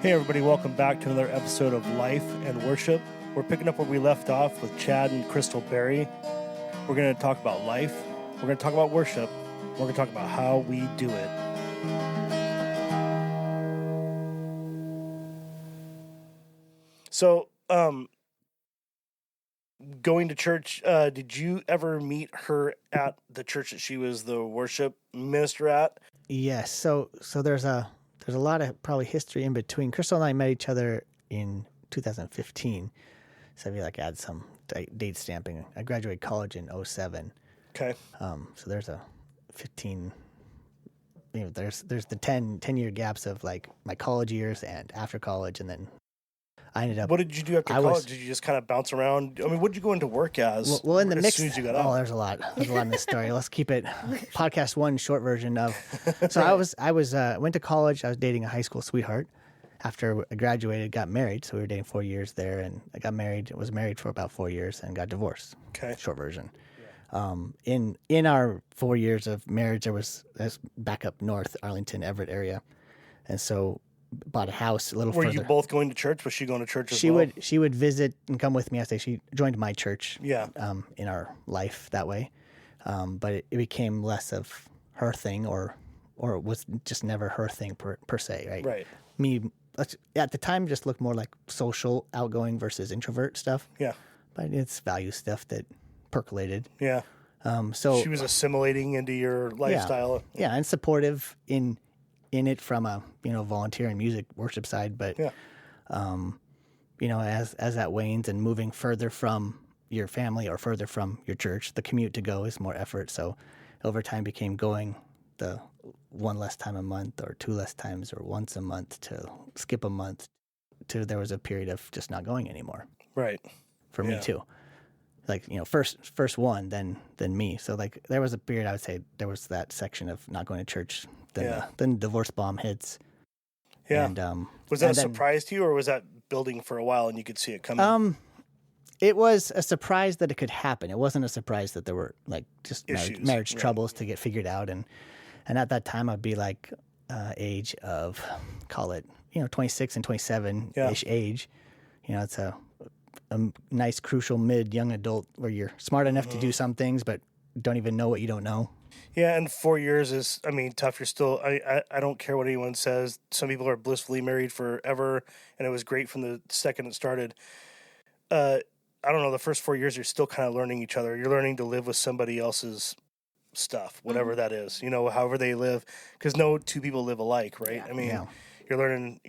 Hey everybody, welcome back to another episode of Life and Worship. We're picking up where we left off with Chad and Crystal Berry. We're going to talk about life, we're going to talk about worship, we're going to talk about how we do it. So, going to church, did you ever meet her at the church that she was the worship minister at? Yes. So there's a lot of probably history in between. Crystal and I met each other in 2015. So I feel like I had some date stamping. I graduated college in 2007. Okay. So there's a 15. There's the 10-year gaps of like my college years and after college, and then I ended up. What did you do after college? Did you just kind of bounce around? I mean, what did you go into work as? Well, in the mix, as soon as you got out? There's a lot. There's a lot in this story. Let's keep it podcast one short version of. So I went to college. I was dating a high school sweetheart. After I graduated, got married. So we were dating 4 years there, and I got married. Was married for about 4 years and got divorced. Okay. Short version. In our 4 years of marriage, there was back up north, Arlington, Everett area, and so bought a house a little further. Were you both going to church? Was she going to church as well? She would visit and come with me. She joined my church. Yeah. In our life that way, but it became less of her thing, or it was just never her thing per se, right? Right. Me at the time just looked more like social, outgoing versus introvert stuff. Yeah. But it's value stuff that percolated. Yeah. So she was assimilating into your lifestyle. Yeah, and supportive in it from a volunteer and music worship side, but yeah. As that wanes and moving further from your family or further from your church, the commute to go is more effort. So over time became going the one less time a month or two less times or once a month to skip a month to there was a period of just not going anymore. Right. For me too. Like, first one, then me. So like there was a period I would say there was that section of not going to church. Then divorce bomb hits. Yeah. And, was that a surprise to you, or was that building for a while and you could see it coming? It was a surprise that it could happen. It wasn't a surprise that there were like just marriage troubles to get figured out. And at that time I'd be like age of, call it, 26 and 27-ish age. It's a nice, crucial young adult where you're smart enough to do some things, but don't even know what you don't know. Yeah, and 4 years is, tough. You're still, I don't care what anyone says. Some people are blissfully married forever, and it was great from the second it started. I don't know, the first 4 years, you're still kind of learning each other. You're learning to live with somebody else's stuff, whatever that is, however they live, because no two people live alike, right? You're learning,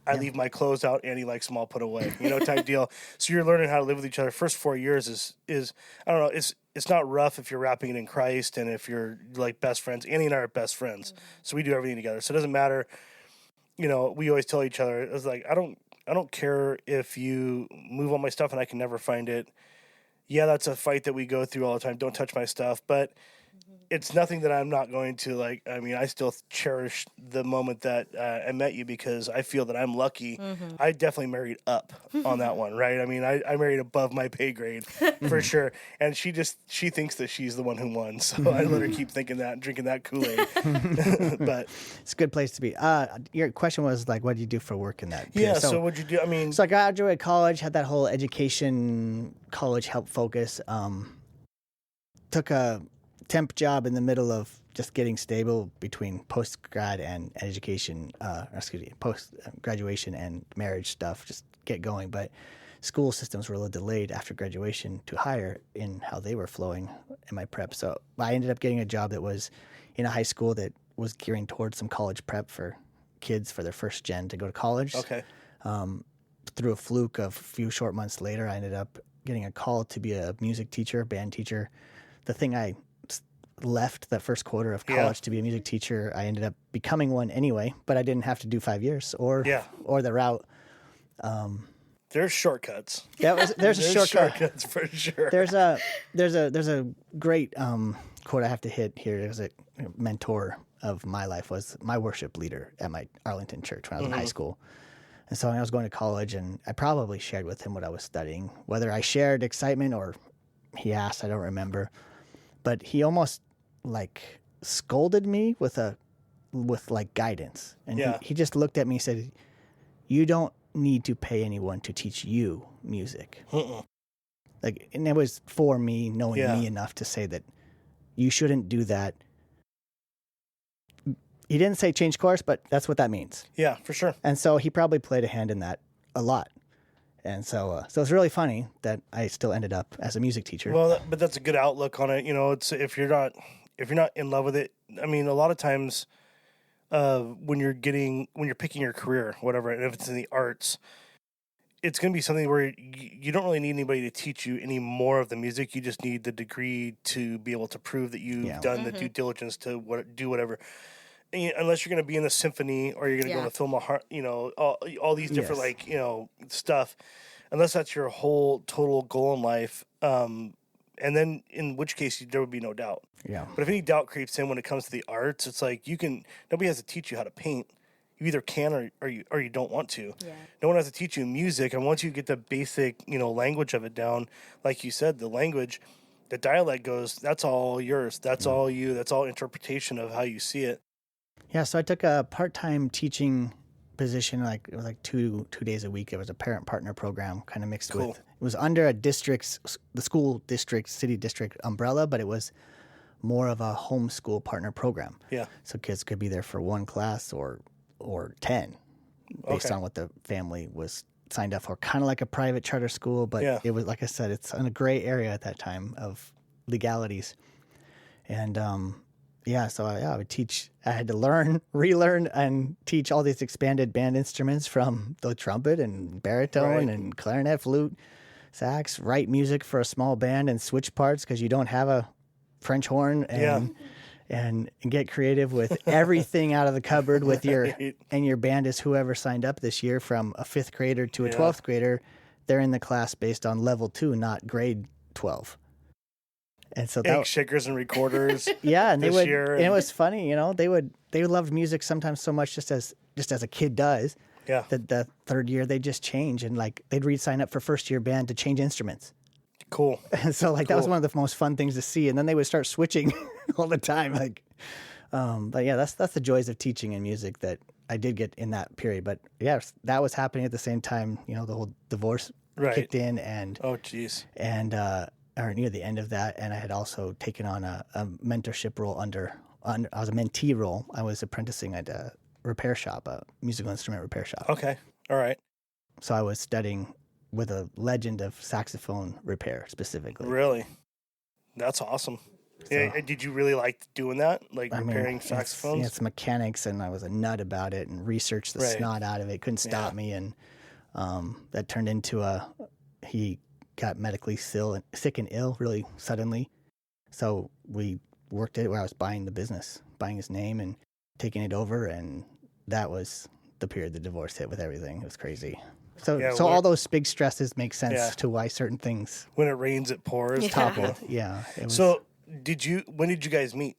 I leave my clothes out, Annie likes them all put away, type deal. So you're learning how to live with each other. First 4 years is I don't know, it's not rough if you're wrapping it in Christ and if you're like best friends. Annie and I are best friends, so we do everything together. So it doesn't matter, we always tell each other, it's like, I don't care if you move all my stuff and I can never find it. Yeah, that's a fight that we go through all the time. Don't touch my stuff, but it's nothing that I'm not going to like. I still cherish the moment that I met you because I feel that I'm lucky. Mm-hmm. I definitely married up on that one, right? I married above my pay grade for sure. And she thinks that she's the one who won. So I let her keep thinking that and drinking that Kool-Aid. But it's a good place to be. Your question was like, what did you do for work in that period? Yeah. So what'd you do? So I graduated college, had that whole education, college help focus. Took a temp job in the middle of just getting stable between post-grad and education, post-graduation and marriage stuff, just get going. But school systems were a little delayed after graduation to hire in how they were flowing in my prep. So I ended up getting a job that was in a high school that was gearing towards some college prep for kids for their first gen to go to college. Okay. Through a fluke of a few short months later, I ended up getting a call to be a music teacher, band teacher. The thing I left that first quarter of college to be a music teacher, I ended up becoming one anyway, but I didn't have to do 5 years or the route. There's shortcuts. There's a shortcut. Shortcuts for sure. There's a great quote I have to hit here. There's a mentor of my life was my worship leader at my Arlington church when I was in high school. And so when I was going to college, and I probably shared with him what I was studying, whether I shared excitement or he asked, I don't remember. But he almost like scolded me with like guidance. And he just looked at me and said, you don't need to pay anyone to teach you music. Mm-mm. Like, and it was for me, knowing Yeah. me enough to say that you shouldn't do that. He didn't say change course, but that's what that means. Yeah, for sure. And so he probably played a hand in that a lot. And so it's really funny that I still ended up as a music teacher. Well, but that's a good outlook on it. You know, it's if you're not in love with it. I mean, a lot of times, when you're picking your career, whatever, and if it's in the arts, it's going to be something where you don't really need anybody to teach you any more of the music. You just need the degree to be able to prove that you've done the due diligence to do whatever. And unless you're going to be in the symphony or you're going to go to Philharmonic, you know, all these different like, you know, stuff. Unless that's your whole total goal in life, and then in which case there would be no doubt. Yeah. But if any doubt creeps in when it comes to the arts, it's like nobody has to teach you how to paint. You either can or you don't want to. Yeah. No one has to teach you music, and once you get the basic, you know, language of it down, like you said, the language, the dialect goes, that's all yours. That's all you. That's all interpretation of how you see it. Yeah, so I took a part-time teaching position, like it was like two days a week. It was a parent-partner program, kind of mixed with. It was under the school district, city district umbrella, but it was more of a homeschool partner program. Yeah. So kids could be there for one class or 10, based on what the family was signed up for. Kind of like a private charter school, but it was, like I said, it's in a gray area at that time of legalities. And so I would teach. I had to relearn, and teach all these expanded band instruments from the trumpet and baritone and clarinet, flute, sax. Write music for a small band and switch parts because you don't have a French horn, and get creative with everything out of the cupboard with your band is whoever signed up this year, from a 5th grader to a 12th grader. They're in the class based on level 2, not grade 12. And so egg shakers and recorders. And they would. And it was funny, you know. They loved music sometimes so much, just as a kid does. Yeah. That the 3rd year they just change, and like they'd sign up for 1st year band to change instruments. Cool. And so that was one of the most fun things to see. And then they would start switching all the time. Like, but yeah, that's the joys of teaching in music that I did get in that period. But yeah, that was happening at the same time. You know, the whole divorce kicked in, and or near the end of that, and I had also taken on a mentorship role I was a mentee role. I was apprenticing at a repair shop, a musical instrument repair shop. Okay, all right. So I was studying with a legend of saxophone repair specifically. Really? That's awesome. So, did you really like doing that, like repairing saxophones? It's mechanics, and I was a nut about it and researched the snot out of it. Couldn't stop me, and that turned into he got medically sick and ill really suddenly. So we worked it where I was buying the business, buying his name and taking it over. And that was the period the divorce hit with everything. It was crazy. So all those big stresses make sense to why certain things. When it rains, it pours. Toppled. Yeah. So when did you guys meet?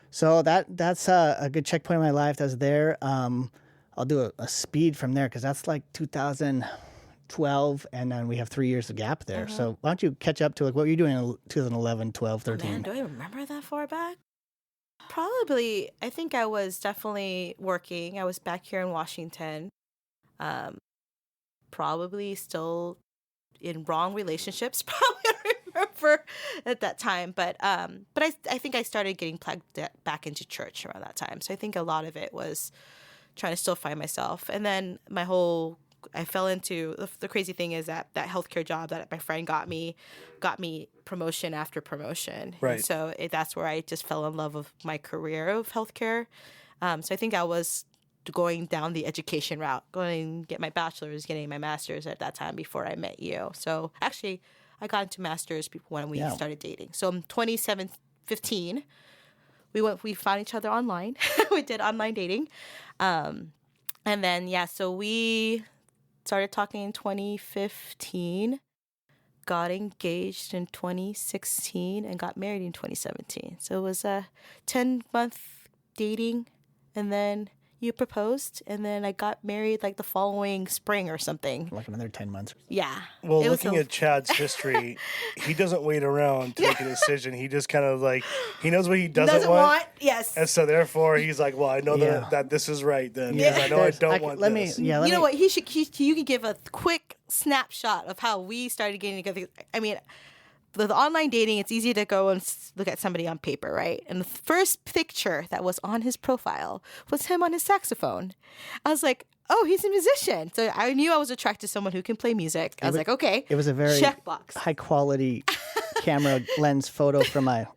So that's a good checkpoint in my life. That was there. I'll do a speed from there because that's like 2012, and then we have 3 years of gap there. So why don't you catch up to like what were you doing in 2011, 12, 13? Man, do I remember that far back? Probably. I think I was definitely working. I was back here in Washington. Probably still in wrong relationships. Probably I remember at that time, but I think I started getting plugged back into church around that time. So I think a lot of it was trying to still find myself, and then I fell into the crazy thing is that healthcare job that my friend got me promotion after promotion. Right. And so that's where I just fell in love with my career of healthcare. So I think I was going down the education route, going to get my bachelor's, getting my master's at that time before I met you. So actually, I got into master's when we started dating. So in 2015, we found each other online. We did online dating. And then, so we started talking in 2015, got engaged in 2016, and got married in 2017. So it was a 10-month dating, and then you proposed, and then I got married like the following spring or something. Like another 10 months. Yeah. Well, It was looking at Chad's history, he doesn't wait around to make a decision. He just kind of like, he knows what he doesn't want. Yes. And so therefore he's like, well, I know Yeah. that this is right then. Yeah. Because I know I don't want let this. me, yeah, You know what? You can give a quick snapshot of how we started getting together. I mean, the online dating, it's easy to go and look at somebody on paper, right? And the first picture that was on his profile was him on his saxophone. I was like, oh, he's a musician. So I knew I was attracted to someone who can play music. I was like, okay. It was a very checkbox. high quality camera lens photo from a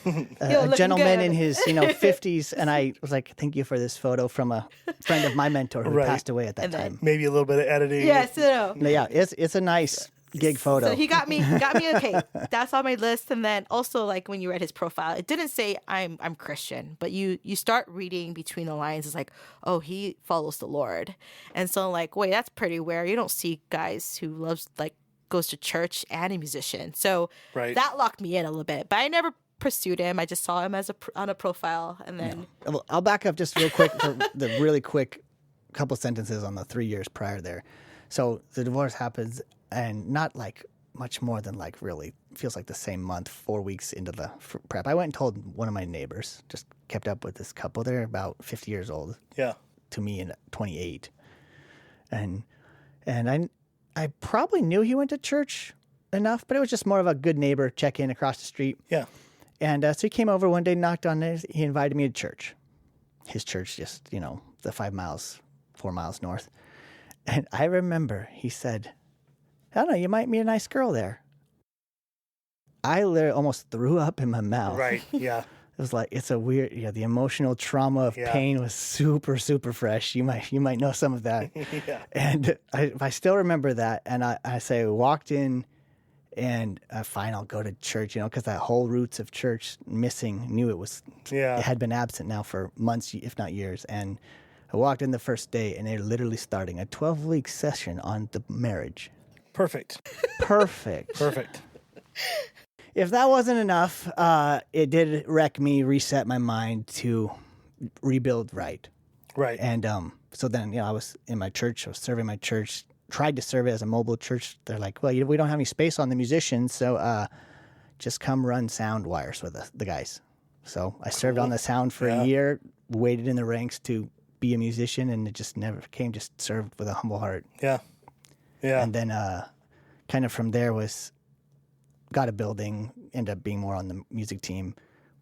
looking gentleman good. in his 50s, and I was like, thank you for this photo from a friend of my mentor who Right. passed away at that And then- time. Maybe a little bit of editing. Yes, no. No, yeah, it's a nice gig photo. So he got me okay. That's on my list. And then also like when you read his profile, it didn't say I'm Christian, but you start reading between the lines. It's like, oh, he follows the Lord. And so I'm like, wait, that's pretty rare. You don't see guys who goes to church and a musician. So Right. that locked me in a little bit. But I never pursued him. I just saw him as on a profile, and then Well, I'll back up just real quick for the really quick couple sentences on the 3 years prior there. So the divorce happens, and not like much more than like really feels like the same month, 4 weeks into the prep. I went and told one of my neighbors, just kept up with this couple. They're about 50 years old Yeah. to me and 28. And I probably knew he went to church enough, but it was just more of a good neighbor check in across the street. Yeah. And so he came over one day, knocked on it. He invited me to church. His church, just, the 4 miles north. And I remember he said, I don't know, you might meet a nice girl there. I literally almost threw up in my mouth. Right. Yeah. It was like, it's a weird, the emotional trauma of Yeah. pain was super, super fresh. You might know some of that. Yeah. And I still remember that. And I walked in, and fine, I'll go to church, because that whole roots of church missing, knew it Yeah. had been absent now for months, if not years. And I walked in the first day, and they're literally starting a 12-week session on the marriage. Perfect. Perfect. Perfect. If that wasn't enough, it did wreck me, reset my mind to rebuild right. Right. And so then, I was in my church, I was serving my church, tried to serve it as a mobile church. They're like, well, we don't have any space on the musicians, so just come run sound wires with the guys. So I served on the sound for Yeah. a year, waited in the ranks to be a musician, and it just never came, just served with a humble heart. Yeah. Yeah. And then kind of from there got a building, ended up being more on the music team,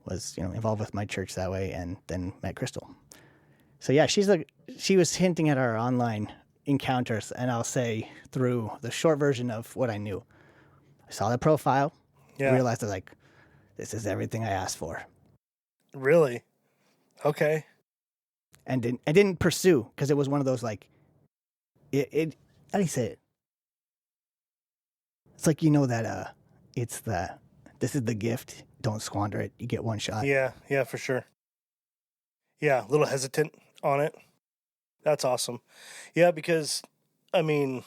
was involved with my church that way, and then met Crystal. So yeah, she was hinting at our online encounters, and I'll say through the short version of what I knew. I saw the profile, Yeah. realized that this is everything I asked for, Really? Okay. and didn't pursue because it was one of those it how do you say it? It's like that this is the gift. Don't squander it. You get one shot. Yeah. Yeah, for sure. Yeah. A little hesitant on it. That's awesome. Yeah, because when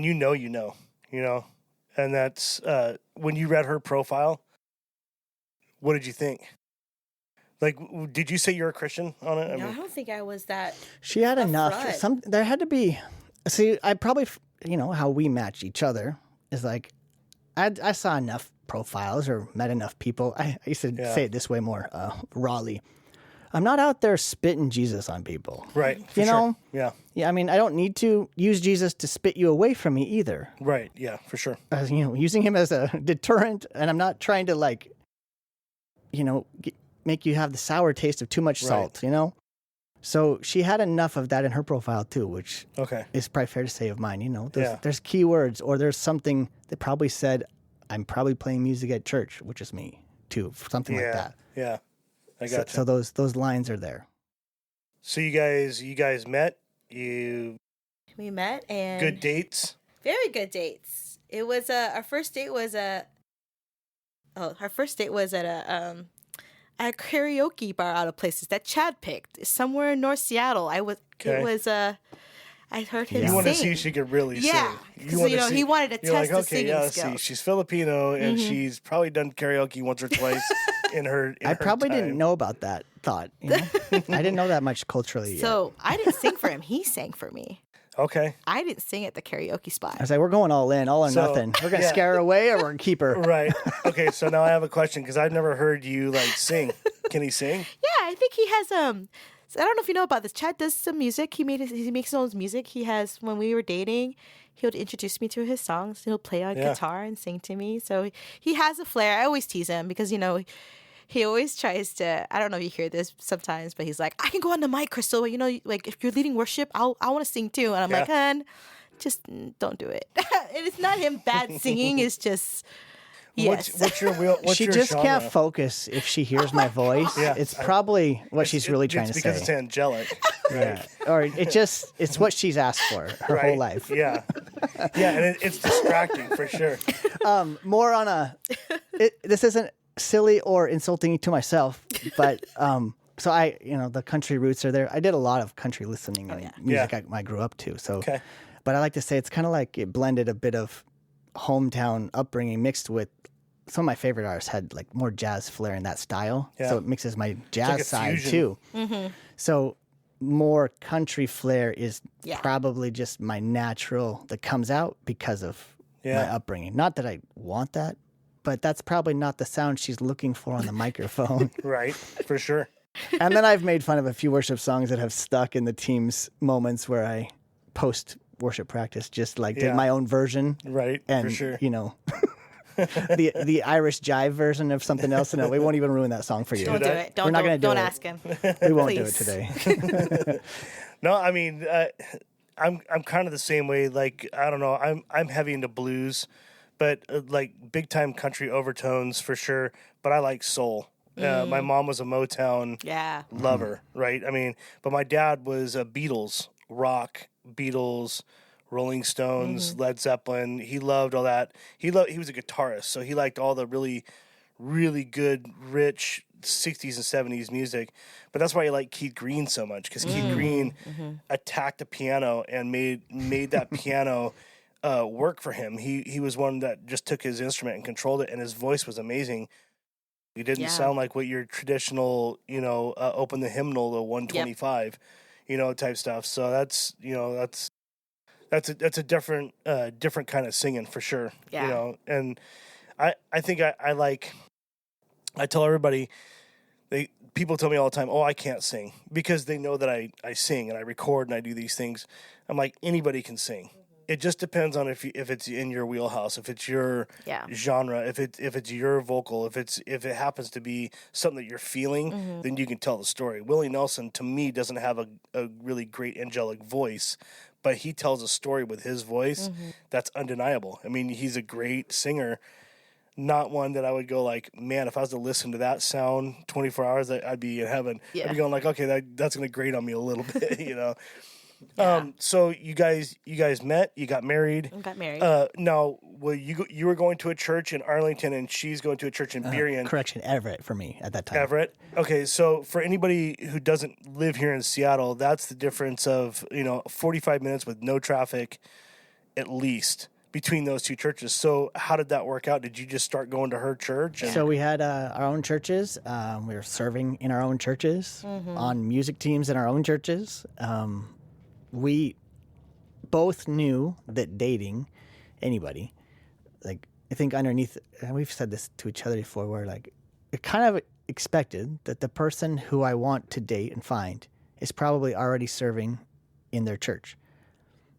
you know, and that's when you read her profile, what did you think? Like, did you say you're a Christian on it? no, I don't think I was that. She had enough. Upfront. There had to be. See, I probably, how we match each other is like, I saw enough profiles or met enough people. I used to say it this way more rawly. I'm not out there spitting Jesus on people. Right. For You sure. know? Yeah. Yeah, I don't need to use Jesus to spit you away from me either. Right. Yeah, for sure. Using him as a deterrent, and I'm not trying to make you have the sour taste of too much salt. So she had enough of that in her profile too, which Okay. is probably fair to say of mine. Yeah. There's keywords, or there's something that probably said, "I'm probably playing music at church," which is me too, something like that. Yeah. I got So those lines are there. So you guys met. You We met and good dates. very good dates. It was our first date was at a karaoke bar out of places that Chad picked somewhere in North Seattle. Okay. It was I heard him You sing. want to see if she could really Yeah, sing. because wanna see- he wanted to you're test like, the okay, singing yeah, let's see. skills. She's Filipino and she's probably done karaoke once or twice in her. I probably time. didn't know about that thought. You know? I didn't know that much culturally yet. So I didn't sing for him. He sang for me. Okay. I didn't sing at the karaoke spot. I was like, we're going all in, all or So, nothing. We're going to yeah. scare her away or we're going to keep her. Right. Okay. So now I have a question because I've never heard you like sing. Can he sing? Yeah, I think he has so I don't know if you know about this. Chad does some music. He makes his own music. He has when we were dating, he would introduce me to his songs. He'll play on Yeah. guitar and sing to me. So he has a flair. I always tease him because he always tries to. I don't know if you hear this sometimes, but he's like, "I can go on the mic, Crystal. Like if you're leading worship, I want to sing too." And I'm like, "Hun, just don't do it." And it's not him bad singing. It's just yes. What's your wheel? What's She your just genre? can't focus if she hears my voice. Yeah, It's probably what she's really trying to It's because say. it's angelic. Yeah. Or it's what she's asked for her whole life. Yeah. Yeah, and it's distracting for sure. More on this isn't silly or insulting to myself, but so the country roots are there. I did a lot of country listening and music Yeah. I grew up to. So, Okay. but I like to say it's kind of like it blended a bit of hometown upbringing mixed with some of my favorite artists had like more jazz flair in that style. Yeah. So it mixes my jazz like a side fusion. too. Mm-hmm. So more country flair is Yeah. probably just my natural that comes out because of my upbringing. Not that I want that, but that's probably not the sound she's looking for on the microphone. Right. For sure. And then I've made fun of a few worship songs that have stuck in the team's moments where I post worship practice, just like did Yeah. my own version. Right. And for sure. the Irish jive version of something else. No, we won't even ruin that song for you. Don't do it. We're not gonna do don't it. ask him. We won't do it Please. today. No, I mean, I'm kind of the same way. Like I don't know, I'm heavy into blues, but like big time country overtones for sure. But I like soul. My mom was a Motown Yeah. lover, right? I mean, but my dad was a Beatles, rock, Beatles, Rolling Stones, Led Zeppelin. He loved all that. He was a guitarist, so he liked all the really, really good, rich 60s and 70s music. But that's why he liked Keith Green so much, because Keith Green attacked the piano and made that piano work for him. He was one that just took his instrument and controlled it, and his voice was amazing. He didn't Yeah. sound like what your traditional, open the hymnal to 125, type stuff. So that's a different kind of singing for sure. Yeah. And I think I like. I tell everybody, people tell me all the time, "Oh, I can't sing," because they know that I sing and I record and I do these things. I'm like, anybody can sing. It just depends on if it's in your wheelhouse, if it's your genre, if it's your vocal, if it happens to be something that you're feeling, then you can tell the story. Willie Nelson to me doesn't have a really great angelic voice, but he tells a story with his voice that's undeniable. I mean, he's a great singer. Not one that I would go like, man, if I was to listen to that sound 24 hours, I'd be in heaven. Yeah. I'd be going like, okay, that's going to grate on me a little bit, Yeah. So you guys met, you got married. I got married. Now, you were going to a church in Arlington, and she's going to a church in Burien, Correction, Everett for me at that time. Everett. Okay, so for anybody who doesn't live here in Seattle, that's the difference of 45 minutes with no traffic, at least, between those two churches. So how did that work out? Did you just start going to her church? So we had our own churches. We were serving in our own churches, on music teams in our own churches. We both knew that dating anybody, like I think underneath, and we've said this to each other before, where like it kind of expected that the person who I want to date and find is probably already serving in their church.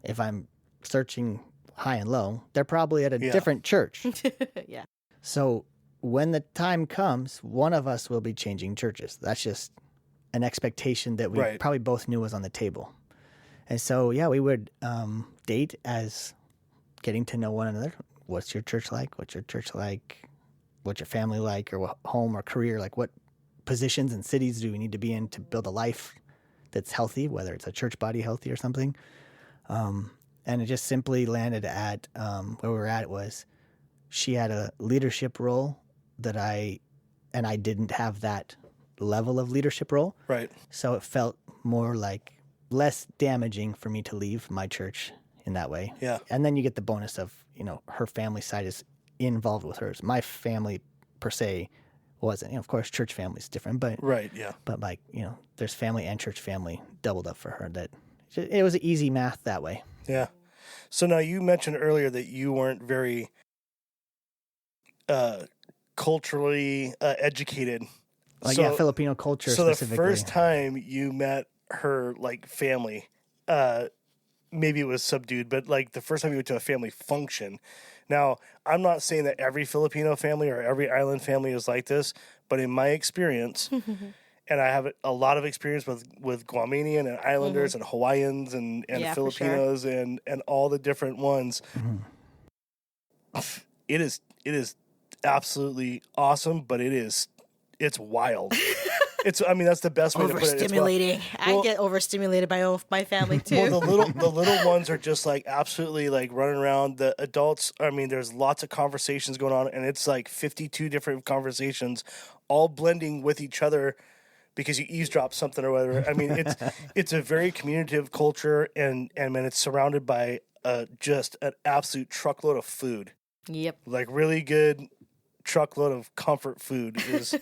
If I'm searching high and low, they're probably at a different church. Yeah. So when the time comes, one of us will be changing churches. That's just an expectation that we probably both knew was on the table. And so, we would date as getting to know one another. What's your church like? What's your church like? What's your family like? Or what home or career? Like what positions and cities do we need to be in to build a life that's healthy, whether it's a church body healthy or something? And it just simply landed at where we were at was she had a leadership role that I didn't have that level of leadership role. Right. So it felt more like less damaging for me to leave my church in that way. Yeah. And then you get the bonus of, her family side is involved with hers. My family per se wasn't. Of course, church family is different, but Right. Yeah. like there's family and church family doubled up for her. That it was easy math that way. Yeah. So now you mentioned earlier that you weren't very culturally educated. Like So- yeah, Filipino culture So the specifically. first time you met her like family, maybe it was subdued, but like the first time you went to a family function. Now, I'm not saying that every Filipino family or every island family is like this, but in my experience, and I have a lot of experience with Guamanian and Islanders and Hawaiians and Yeah, for sure. Filipinos and all the different ones. It is absolutely awesome, but it's wild. I mean, that's the best way to put it. It's wild. Overstimulating. Well- I get overstimulated by my family too. Well, the little ones are just like absolutely like running around. The adults, I mean, there's lots of conversations going on, and it's like 52 different conversations, all blending with each other because you eavesdrop something or whatever. I mean, it's a very communicative culture, and man, it's surrounded by just an absolute truckload of food, Yep. like really good truckload of comfort food is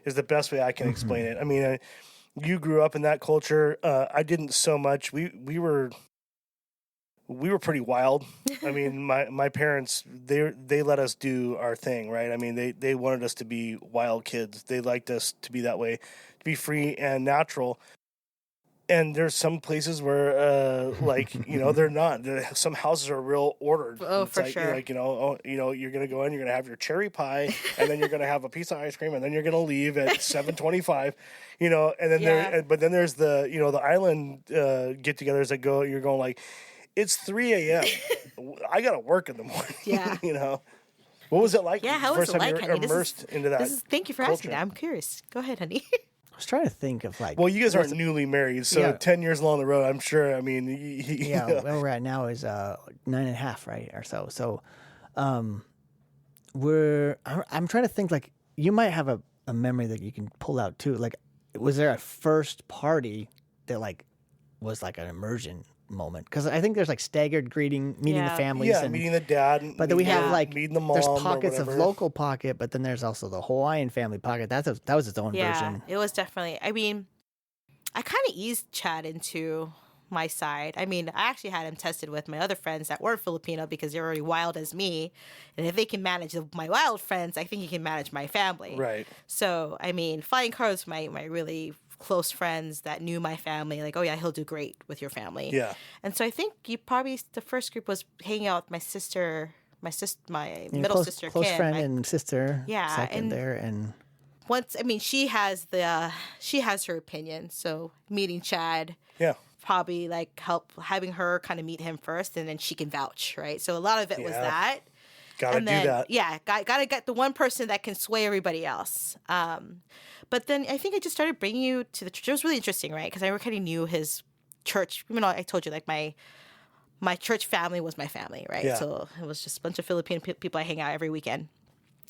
the best way I can explain it. I mean, you grew up in that culture. I didn't so much. We were pretty wild. I mean, my parents they let us do our thing, right? I mean, they wanted us to be wild kids. They liked us to be that way, to be free and natural. And there's some places where, like, they're not. Some houses are real ordered. Oh, It's for like, sure. Like, you're gonna go in, you're gonna have your cherry pie, and then you're gonna have a piece of ice cream, and then you're gonna leave at 7:25. And then Yeah. but then there's the the island get-togethers that you're going like, it's 3 a.m. I gotta work in the morning. Yeah. What was it like? Yeah, how the was first it time like, you were honey? immersed into that? Thank you for asking culture. that. I'm curious. Go ahead, honey. I was trying to think of like. Well, you guys aren't newly married, so Yeah. 10 years along the road, I'm sure. I mean, yeah, where we're at now is 9.5, right, or so. So, I'm trying to think. Like, you might have a memory that you can pull out too. Like, was there a first party that like was like an immersion moment? Because I think there's like staggered meeting the Yeah. families, yeah, and meeting the dad. but then we have Yeah. like meeting the mom. there's or pockets of whatever. local pocket, but then there's also the Hawaiian family pocket. That was its own Yeah, version. it was definitely. I mean, I kind of eased Chad into my side. I mean, I actually had him tested with my other friends that weren't Filipino because they're already wild as me. And if they can manage my wild friends, I think he can manage my family. Right. So, I mean, flying cars, my really close friends that knew my family, like, oh yeah, he'll do great with your family. Yeah. And so I think the first group was hanging out with my Your middle sister, close Kim. friend and sister, Yeah, second and- there, and Once, I mean, she has her opinion. So meeting Chad, Yeah. probably like having her kind of meet him first, and then she can vouch, right? So a lot of it was Yeah. that. Gotta And do then, that. yeah, got to get the one person that can sway everybody else. But then I think I just started bringing you to the church. It was really interesting, right? Because I already knew his church. Even though I told you, like my church family was my family, right? Yeah. So it was just a bunch of Filipino people I hang out every weekend.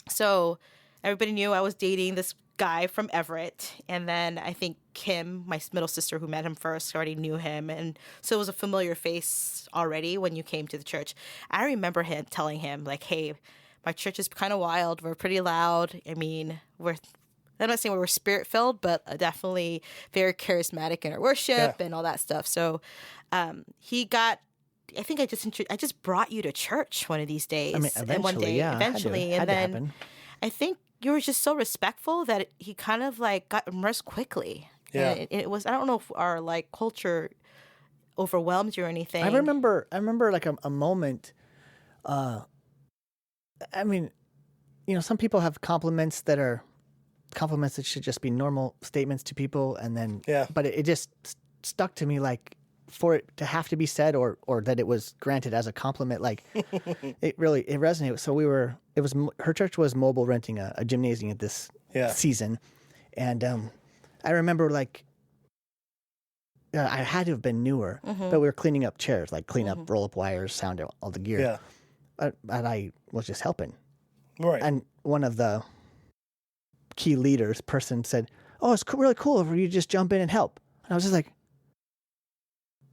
So everybody knew I was dating this guy from Everett, and then I think Kim, my middle sister who met him first, already knew him, and so it was a familiar face already when you came to the church. I remember him telling him like, "Hey, my church is kind of wild. We're pretty loud. I mean, I'm not saying we were spirit filled, but definitely very charismatic in our worship and all that stuff." So he got. I think I just brought you to church one of these days. I mean, and one eventually, day, yeah, eventually, had and to then happen. I think you were just so respectful that he kind of like got immersed quickly. Yeah. And it was, I don't know if our like culture overwhelmed you or anything. I remember like a moment. I mean, some people have compliments that should just be normal statements to people, and then Yeah. But it just stuck to me, like for it to have to be said, or that it was granted as a compliment, like it resonated. So her church was mobile renting a gymnasium at this Yeah. season, and I remember like. I had to have been newer, but we were cleaning up chairs, like clean up roll-up wires, sound out all the gear. Yeah. And I was just helping. Right. And one of the key leaders said, "Oh, it's really cool if you just jump in and help." And I was just like,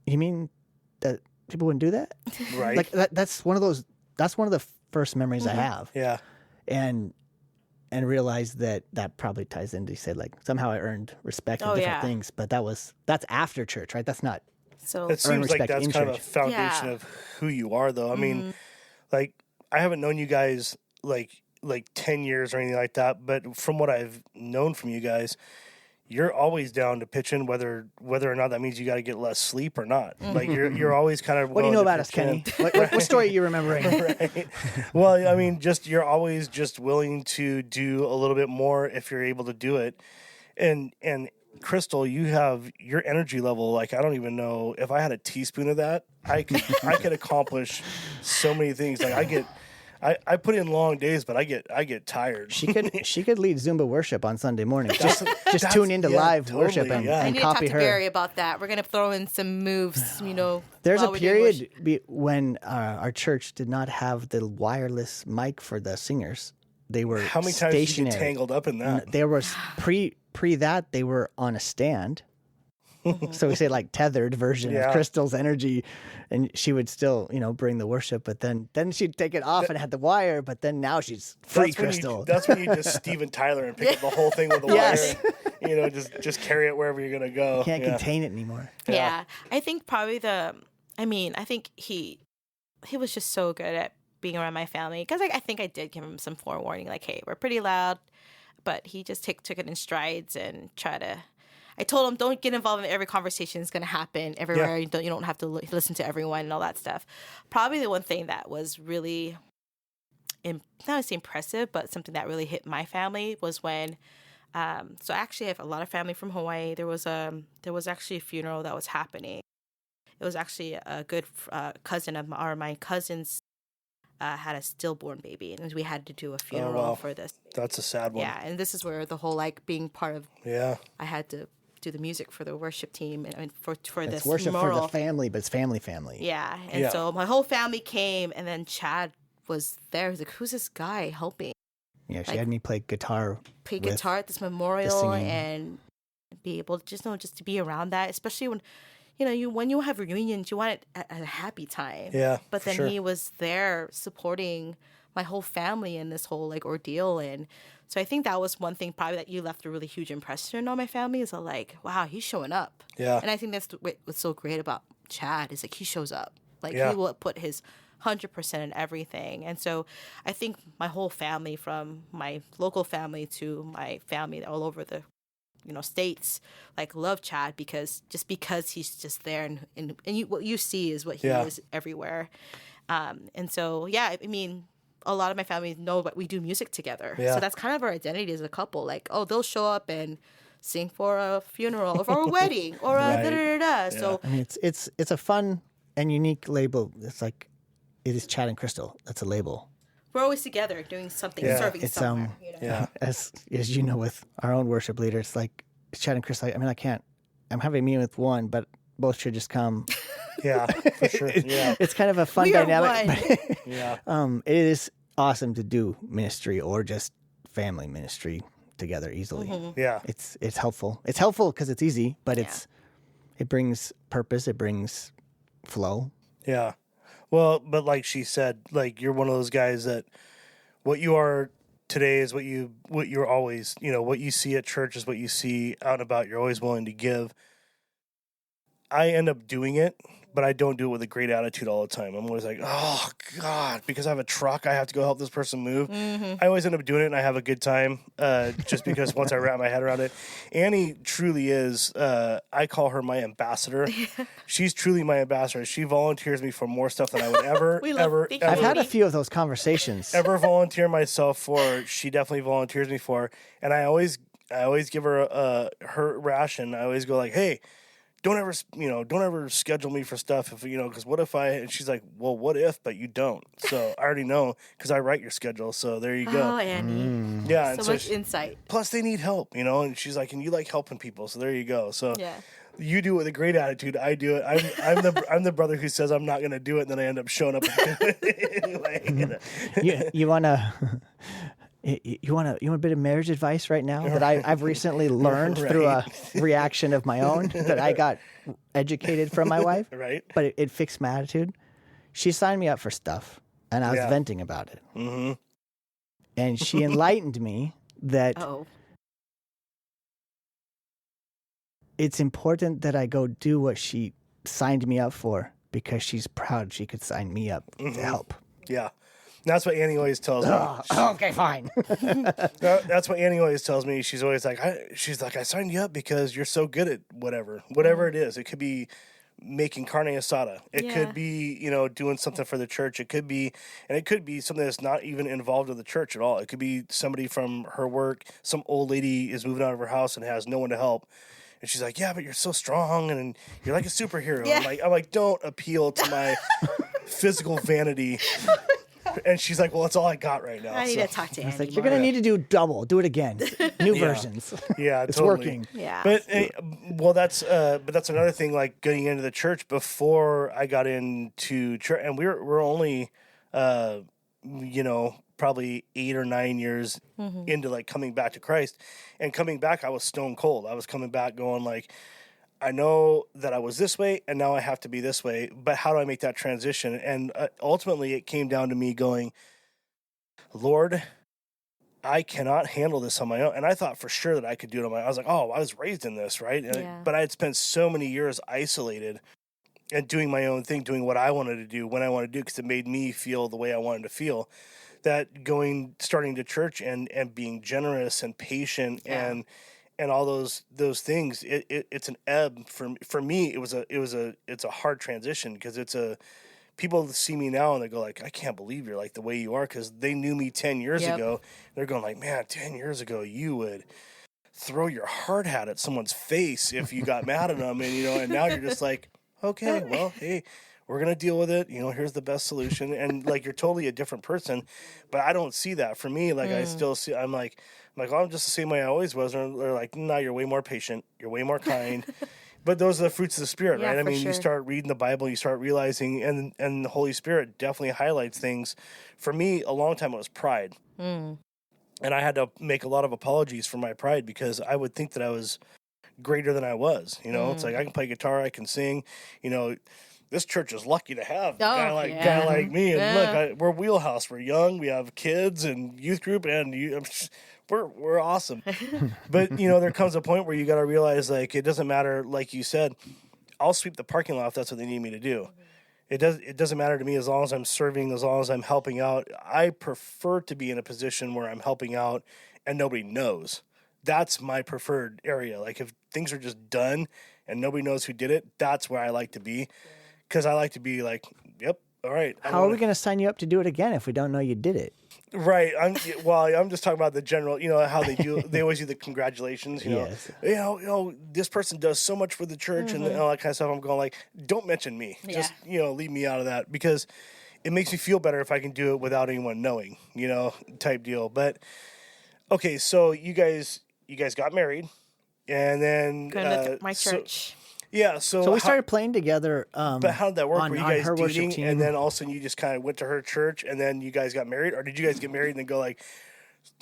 "You mean that people wouldn't do that?" Right. Like that's one of the first memories I have. yeah. And and realized that probably ties into, you said, like, somehow I earned respect in Oh, different yeah. things, but that's after church, right? That's not. So It seems like respect that's in kind of a church. foundation Yeah. of who you are, though. I mean, like, I haven't known you guys like 10 years or anything like that, but from what I've known from you guys, you're always down to pitch in, whether or not that means you got to get less sleep or not. Like you're always kind of. What do you know willing to about us, pitch in. Kenny? What story are you remembering? Right. Well, I mean, just you're always just willing to do a little bit more if you're able to do it, and Crystal, you have your energy level. Like, I don't even know if I had a teaspoon of that, I could accomplish so many things. Like I put in long days, but I get tired. She could lead Zumba worship on Sunday morning. Just tune into yeah, live totally, worship and, yeah. I and need to talk copy to her. Barry about that. We're gonna throw in some moves, There's a while we're doing worship. period when our church did not have the wireless mic for the singers. They were How many times did you stationary. get tangled up in that? There was pre that they were on a stand. So we say like tethered version Yeah. of Crystal's energy, and she would still, bring the worship, but then she'd take it off and had the wire, but then now she's free Crystal. That's when you just Steven Tyler and pick up the whole thing with the Yes. wire. Just carry it wherever you're gonna go. Can't Yeah. contain it anymore. Yeah. I think probably I think he was just so good at being around my family because I think I did give him some forewarning, like, hey, we're pretty loud, but he just took it in strides and I told him, don't get involved in every conversation that's going to happen everywhere. Yeah. You don't have to listen to everyone and all that stuff. Probably the one thing that was really, not to say impressive, but something that really hit my family was when, so I actually have a lot of family from Hawaii. There was actually a funeral that was happening. It was actually a good cousin of my cousin's had a stillborn baby, and we had to do a funeral wow. for this. That's a sad one. Yeah, and this is where the whole being part of. Yeah. I had to do the music for the worship team and for It's this worship memorial. for the family, but it's family. Yeah, and Yeah. so my whole family came, and then Chad was there. He was like, "Who's this guy helping Yeah, she Like- had me play guitar. play with guitar at this memorial singing. and be able to just to be around that, especially when." When you have reunions, you want it at a happy time. Yeah, But for then sure. he was there supporting my whole family in this whole ordeal. And so I think that was one thing probably that you left a really huge impression on my family is wow, he's showing up. Yeah. And I think that's what's so great about Chad is he shows up. Yeah. He will put his 100% in everything. And so I think my whole family, from my local family to my family all over the states, love Chad because he's just there and what you see is what he Yeah. is everywhere. And so, yeah, I mean, a lot of my family know that we do music together. Yeah. So that's kind of our identity as a couple. They'll show up and sing for a funeral or for a wedding or a Right. da-da-da-da. So I mean, it's a fun and unique label. It's like it is Chad and Crystal. That's a label. we're always together doing something, Yeah. serving It's, somewhere. Yeah. As you know, with our own worship leader, it's like Chad and Crystal. I mean, I can't. I'm having a meeting with one, but both should just come. Yeah, for sure. Yeah. It's kind of a fun We are dynamic. Yeah. It is awesome to do ministry or just family ministry together easily. Yeah. It's helpful. It's helpful because it's easy, but it brings purpose. It brings flow. Yeah. Well, but like she said, you're one of those guys that what you are today is what you're always, what you see at church is what you see out and about. You're always willing to give. I end up doing it, but I don't do it with a great attitude all the time. I'm always like, oh God, because I have a truck, I have to go help this person move. I always end up doing it and I have a good time just because once I wrap my head around it. Annie truly is, I call her my ambassador. She's truly my ambassador. She volunteers me for more stuff than I would ever, We love- thank you. I've had a Annie. few of those conversations. ever volunteer myself for. She definitely volunteers me for. And I always give her her ration. I always go hey, don't ever schedule me for stuff if because what if and she's like, well, what if, but you don't. So I already know because I write your schedule. So there you Oh, go. Annie. Yeah. And So so much insight. plus they need help, and she's like, and you like helping people. So there you go. So Yeah. you do it with a great attitude. I do it. I'm the brother who says I'm not going to do it. And then I end up showing up and doing it anyway. You wanna. You want a bit of marriage advice right now that I've recently learned through a reaction of my own that I got educated from my wife, Right. but it fixed my attitude. She signed me up for stuff, and I was Yeah. venting about it. Mm-hmm. And she enlightened me that Oh, it's important that I go do what she signed me up for because she's proud she could sign me up to help. Yeah. That's what Annie always tells me. Okay, fine. That's what Annie always tells me. She's always like, I signed you up because you're so good at whatever it is. It could be making carne asada. It Yeah. could be, doing something for the church. It could be something that's not even involved with the church at all. It could be somebody from her work. Some old lady is moving out of her house and has no one to help. And she's like, yeah, but you're so strong and you're like a superhero. Yeah. I'm like, don't appeal to my physical vanity. And she's like, well, that's all I got right now. I need So- to talk to Andy. It's like, you're going to need to do double. Do it again. New versions. Yeah, It's totally. working. Yeah. But that's another thing. Like getting into the church before I got into church, and we're only, probably 8 or 9 years into like coming back to Christ, and coming back, I was stone cold. I was coming back going like, I know that I was this way, and now I have to be this way. But how do I make that transition? And ultimately, it came down to me going, Lord, I cannot handle this on my own. And I thought for sure that I could do it on my own. I was like, I was raised in this, right? Yeah. But I had spent so many years isolated and doing my own thing, doing what I wanted to do when I wanted to do, because it made me feel the way I wanted to feel. That starting to church and being generous and patient and all those things, it's an ebb for me. It's a hard transition because people see me now and they go like, I can't believe you're like the way you are, because they knew me 10 years Yep. ago. They're going like, man, 10 years ago you would throw your hard hat at someone's face if you got mad at them, and now you're just like, okay, well, hey, we're gonna deal with it. Here's the best solution, and like you're totally a different person. But I don't see that for me. Like I still see. I'm like, I'm just the same way I always was. And they're like, no, you're way more patient. You're way more kind. But those are the fruits of the Spirit, Yeah, right? I for mean, you sure. start reading the Bible, you start realizing, and the Holy Spirit definitely highlights things. For me, a long time it was pride. And I had to make a lot of apologies for my pride because I would think that I was greater than I was. It's like I can play guitar, I can sing. This church is lucky to have a guy like me. And look, we're Wheelhouse. We're young. We have kids and youth group, and we're awesome. But there comes a point where you got to realize, like, it doesn't matter. Like you said, I'll sweep the parking lot if that's what they need me to do. It doesn't matter to me as long as I'm serving, as long as I'm helping out. I prefer to be in a position where I'm helping out and nobody knows. That's my preferred area. Like if things are just done and nobody knows who did it, that's where I like to be. Because I like to be like, yep, all right. How are we going to sign you up to do it again if we don't know you did it? Right. I'm just talking about the general, how they do. They always do the congratulations. Yes. This person does so much for the church and all that kind of stuff. I'm going like, don't mention me. Yeah. Just leave me out of that, because it makes me feel better if I can do it without anyone knowing. Type deal. But okay, so you guys got married, and then Going to my church. Yeah, So we started playing together. But how did that work? on- Were you on guys her worship dating, team. and then all of a sudden you just kind of went to her church, and then you guys got married, or did you guys get married and then go like,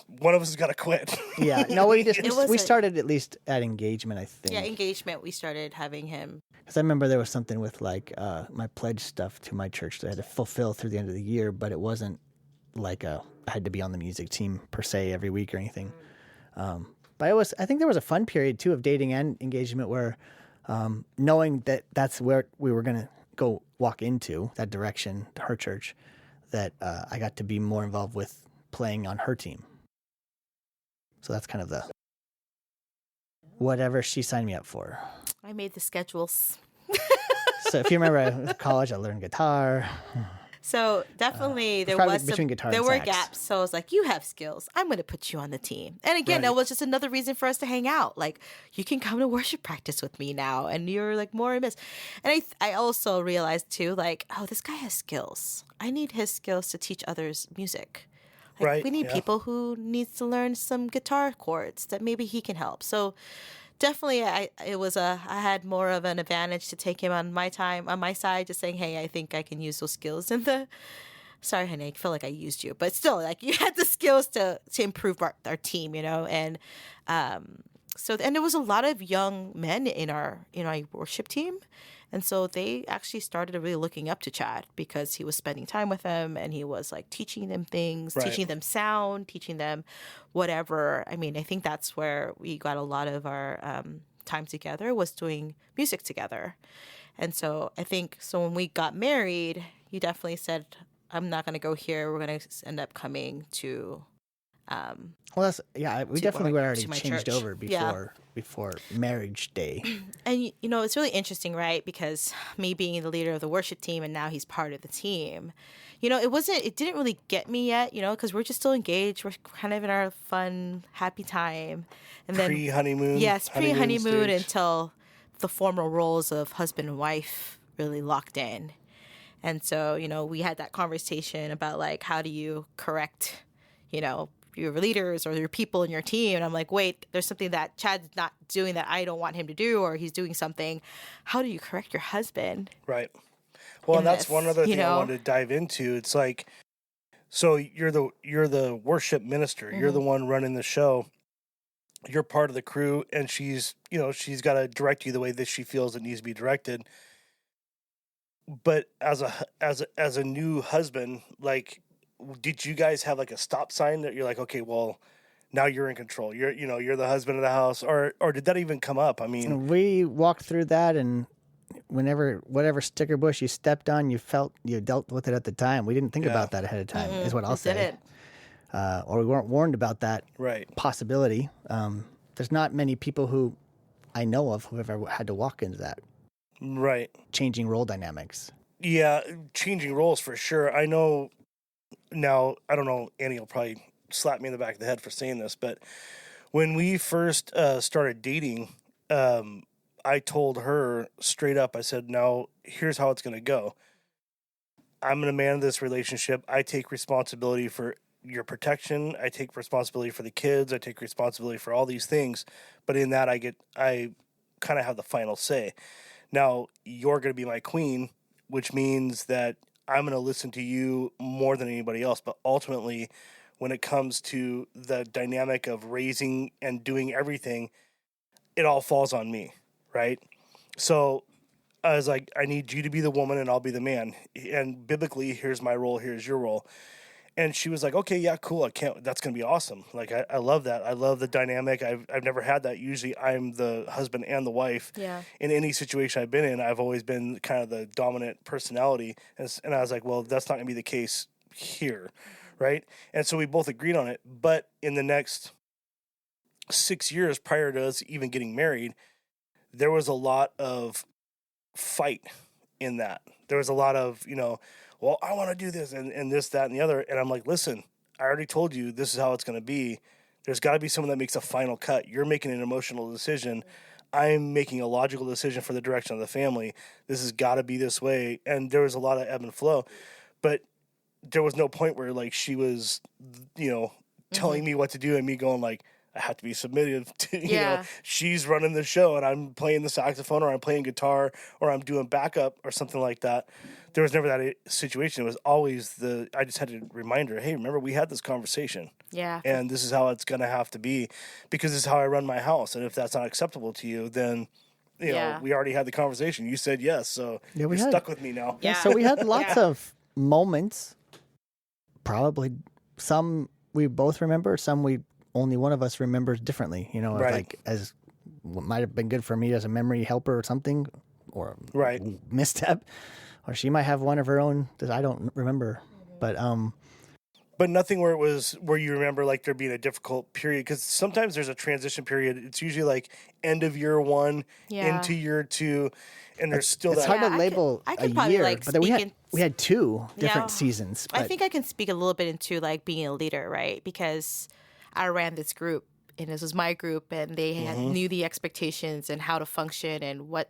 one of us has got to quit? Yeah, no, we was started at least at engagement, I think. Yeah, engagement. We started having him. Because I remember there was something with like my pledge stuff to my church that I had to fulfill through the end of the year, but it wasn't like I had to be on the music team per se every week or anything. But I think there was a fun period too of dating and engagement where knowing that that's where we were going to go walk into that direction, to her church, that I got to be more involved with playing on her team. So that's kind of the whatever she signed me up for. I made the schedules. So if you remember, in college, I learned guitar. So definitely there probably was between guitar there and were sax. gaps. So I was like, you have skills. I'm going to put you on the team. And again, Right. that was just another reason for us to hang out. Like, you can come to worship practice with me now, and you're like more in this. And I also realized too, like, oh, this guy has skills. I need his skills to teach others music. Like, Right, we need yeah. people who needs to learn some guitar chords that maybe he can help. So definitely I had more of an advantage to take him on my side, just saying, hey, I think I can use those skills in the. Sorry, honey, I feel like I used you, but still, like, you had the skills to improve our team, and so there was a lot of young men in our worship team, And so they actually started really looking up to Chad because he was spending time with them and he was like teaching them things, Right. teaching them sound, teaching them whatever. I mean, I think that's where we got a lot of our time together, was doing music together. And so I think, so when we got married, you definitely said, I'm not going to go here. We're going to end up coming to Well, that's we to definitely our- were already to my changed church. over Yeah. before marriage day. And, you know, it's really interesting, right? Because me being the leader of the worship team and now he's part of the team, you know, it didn't really get me yet, you know, because we're just still engaged. We're kind of in our fun, happy time. And then, Pre-honeymoon. yes, pre-honeymoon stage. until the formal roles of husband and wife really locked in. And so, you know, we had that conversation about like, how do you correct, you know, your leaders or your people in your team? And I'm like, wait, there's something that Chad's not doing that I don't want him to do, or he's doing something. How do you correct your husband? Right. Well, and that's one this, other you thing I know? wanted to dive into. It's like, so you're the worship minister. You're Mm-hmm. the one running the show. You're part of the crew, and she's got to direct you the way that she feels it needs to be directed. But as a new husband, like, did you guys have like a stop sign that you're like, okay, well, now you're in control. You're the husband of the house, or did that even come up? I mean, And we walked through that, and whatever sticker bush you stepped on, you dealt with it at the time. We didn't think Yeah. about that ahead of time, is what I'll say. Didn't. Or we weren't warned about that right. possibility. There's not many people who I know of who have ever had to walk into that Right. changing role dynamics. Yeah, changing roles for sure. I know now, I don't know, Annie will probably slap me in the back of the head for saying this, but when we first started dating, I told her straight up, I said, now, here's how it's going to go. I'm going to manage this relationship. I take responsibility for your protection. I take responsibility for the kids. I take responsibility for all these things. But in that, I kind of have the final say. Now, you're going to be my queen, which means that I'm going to listen to you more than anybody else. But ultimately, when it comes to the dynamic of raising and doing everything, it all falls on me, right? So I was like, I need you to be the woman and I'll be the man. And biblically, here's my role, here's your role. And she was like, okay, yeah, cool. That's going to be awesome. Like, I love that. I love the dynamic. I've never had that. Usually I'm the husband and the wife. Yeah. In any situation I've been in, I've always been kind of the dominant personality. And I was like, well, that's not going to be the case here. Right. And so we both agreed on it. But in the next 6 years prior to us even getting married, there was a lot of fight in that. There was a lot of, well, I want to do this and this, that, and the other. And I'm like, listen, I already told you this is how it's going to be. There's got to be someone that makes a final cut. You're making an emotional decision. I'm making a logical decision for the direction of the family. This has got to be this way. And there was a lot of ebb and flow. But there was no point where, like, she was, telling me what to do and me going, like, I have to be submissive to, Yeah. she's running the show and I'm playing the saxophone or I'm playing guitar or I'm doing backup or something like that. There was never that situation. It was always I just had to remind her, hey, remember we had this conversation Yeah. and this is how it's going to have to be because this is how I run my house. And if that's not acceptable to you, then, Yeah. we already had the conversation. You said yes. So Yeah, we you're had- stuck with me now. Yeah. So we had lots Yeah. of moments. Probably some we both remember, some only one of us remembers differently. Right. Like as what might have been good for me as a memory helper or something, or Right. misstep, or she might have one of her own that I don't remember. But But nothing where you remember like there being a difficult period because sometimes there's a transition period. It's usually like end of year one Yeah. into year two, and there's still it's that. hard Yeah, to I label could a probably, year. like, But then speak we had two different Yeah. seasons. I But think I can speak a little bit into like being a leader, right? Because I ran this group and this was my group and they knew the expectations and how to function and what,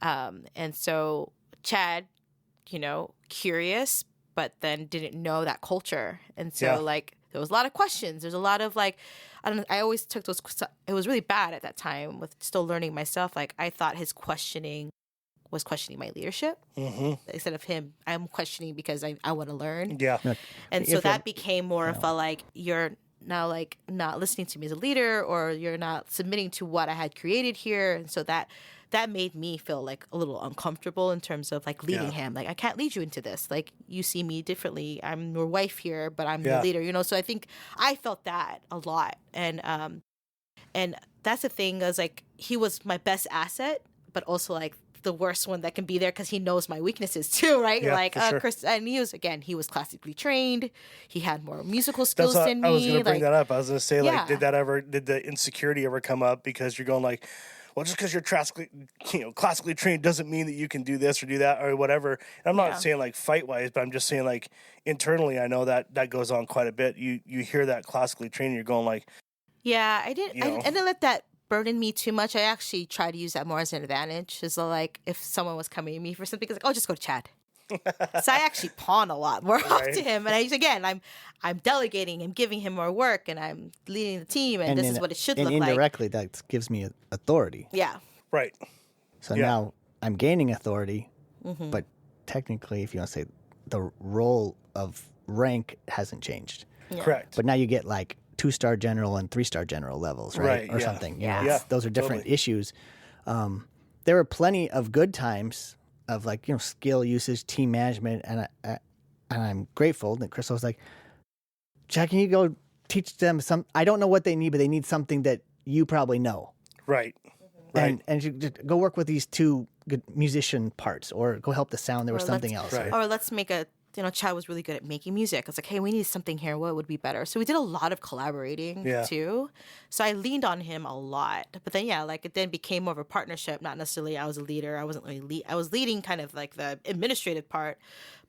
and so Chad, curious, but then didn't know that culture. And so Yeah. like there was a lot of questions. There's a lot of like, I always took those, it was really bad at that time with still learning myself. Like I thought his questioning was questioning my leadership instead of him. I'm questioning because I want to learn. Yeah. And so If that it- became more of a like, you're now like not listening to me as a leader, or you're not submitting to what I had created here. And so that made me feel like a little uncomfortable in terms of like leading him. Like, I can't lead you into this. Like, you see me differently. I'm your wife here, but I'm the leader, you know? So I think I felt that a lot. And that's the thing, is like, he was my best asset, but also like the worst one that can be there, because he knows my weaknesses too, right? Yeah, like, for sure. Chris, and he was classically trained. He had more musical skills That's what than me. I was going to bring that up. I was going to say, like, Yeah. did the insecurity ever come up because you're going like, well, just because you're classically trained doesn't mean that you can do this or do that or whatever. And I'm not saying like fight wise, but I'm just saying like internally, I know that goes on quite a bit. You hear that classically trained, you're going like, yeah, I didn't let that burden me too much. I actually try to use that more as an advantage. Is like, if someone was coming to me for something, it's like, oh, just go to Chad. So I actually pawn a lot more off to him, and I'm delegating and giving him more work, and I'm leading the team, and this is what it should look like. And indirectly, that gives me authority. Yeah. right. So now I'm gaining authority, but technically, if you want to say, the role of rank hasn't changed. Yeah. Correct. But now you get like 2-star general and 3-star general levels, right? Right, Or yeah. something. You know, Yeah. those are different Totally. issues. There were plenty of good times of like, skill usage, team management, and I'm grateful that Crystal was like, Jack, can you go teach them I don't know what they need, but they need something that you probably know. Right. Right. And you just go work with these 2 good musician parts, or go help the sound. There was Or something let's- else. Right. Or let's make Chad was really good at making music. I was like, hey, we need something here. What would be better? So we did a lot of collaborating too. So I leaned on him a lot. But then, like, it then became more of a partnership. Not necessarily I was a leader. I wasn't really I was leading kind of like the administrative part,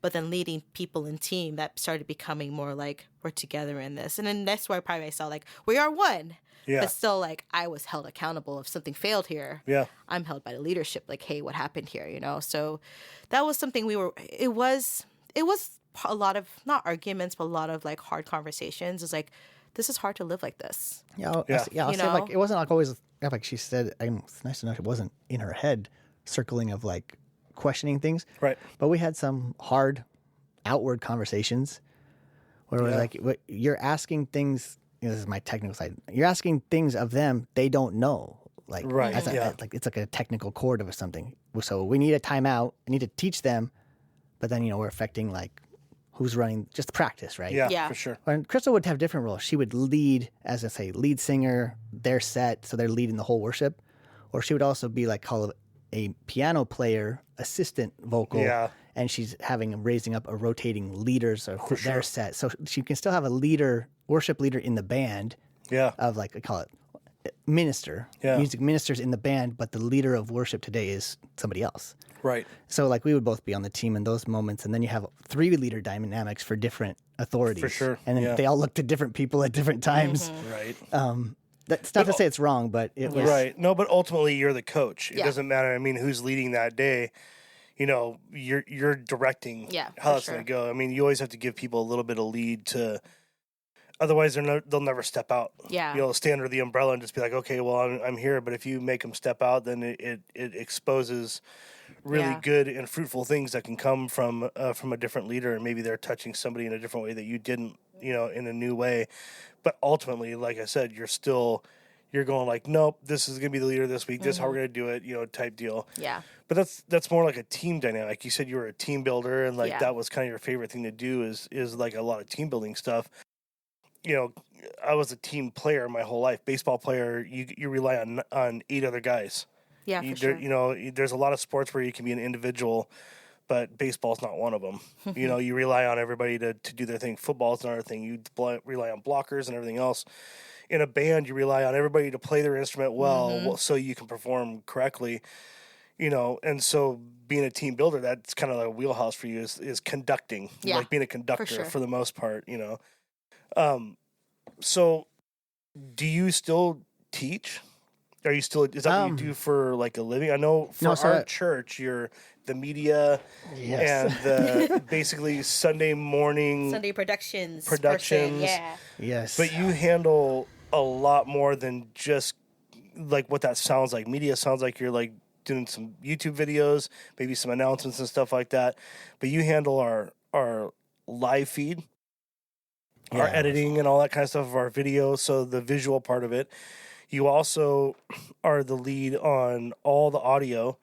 but then leading people in team, that started becoming more like, we're together in this. And then that's where probably I saw like, we are one. Yeah. But still, like, I was held accountable. If something failed here, Yeah. I'm held by the leadership. Like, hey, what happened here? So that was something it was a lot of, not arguments, but a lot of like hard conversations. It's like, this is hard to live like this. I'll You say, like, know? it wasn't like always, like she said, it's nice to know it wasn't in her head circling of like questioning things. Right. But we had some hard outward conversations where we're like, you're asking things, this is my technical side, you're asking things of them they don't know. Like, Right, like it's like a technical chord of something. So we need a timeout. I need to teach them, but then, we're affecting like who's running, just practice, right? Yeah, Yeah. for sure. And Crystal would have different roles. She would lead, as I say, lead singer, their set, so they're leading the whole worship. Or she would also be like called a piano player, assistant vocal, and she's raising up a rotating leaders of their set. So she can still have a leader, worship leader in the band, of like, I call it minister, music ministers in the band, but the leader of worship today is somebody else. Right. So like we would both be on the team in those moments, and then you have 3 leader dynamics for different authorities. For sure, And then they all look to different people at different times. Right. That's not to say it's wrong, but it was Right. No, but ultimately you're the coach. It Yeah. doesn't matter. I mean, who's leading that day. You're directing how for that's sure. going to go. I mean, you always have to give people a little bit of lead to. Otherwise, they'll never step out. Yeah. Stay under the umbrella and just be like, okay, well, I'm here. But if you make them step out, then it exposes really Yeah. good and fruitful things that can come from a different leader, and maybe they're touching somebody in a different way that you didn't, in a new way. But ultimately, like I said, you're going like, nope, this is gonna be the leader this week. This is how we're gonna do it, type deal. Yeah. But that's more like a team dynamic. You said you were a team builder, and like Yeah. that was kind of your favorite thing to do is like a lot of team building stuff. I was a team player my whole life. Baseball player, you rely on 8 other guys. Yeah, for sure. There's a lot of sports where you can be an individual, but baseball's not one of them. You rely on everybody to do their thing. Football's another thing. You rely on blockers and everything else. In a band, you rely on everybody to play their instrument well so you can perform correctly. And so being a team builder, that's kind of like a wheelhouse for you is conducting, Yeah, like being a conductor sure. for the most part, So do you still teach? Is that what you do for like a living? I know for our church, you're the media and the basically Sunday morning Sunday productions. Productions. Person, yeah. yes. But you handle a lot more than just like what that sounds like. Media sounds like you're like doing some YouTube videos, maybe some announcements and stuff like that. But you handle our live feed. our Yeah. editing and all that kind of stuff of our video, so the visual part of it. You also are the lead on all the audio,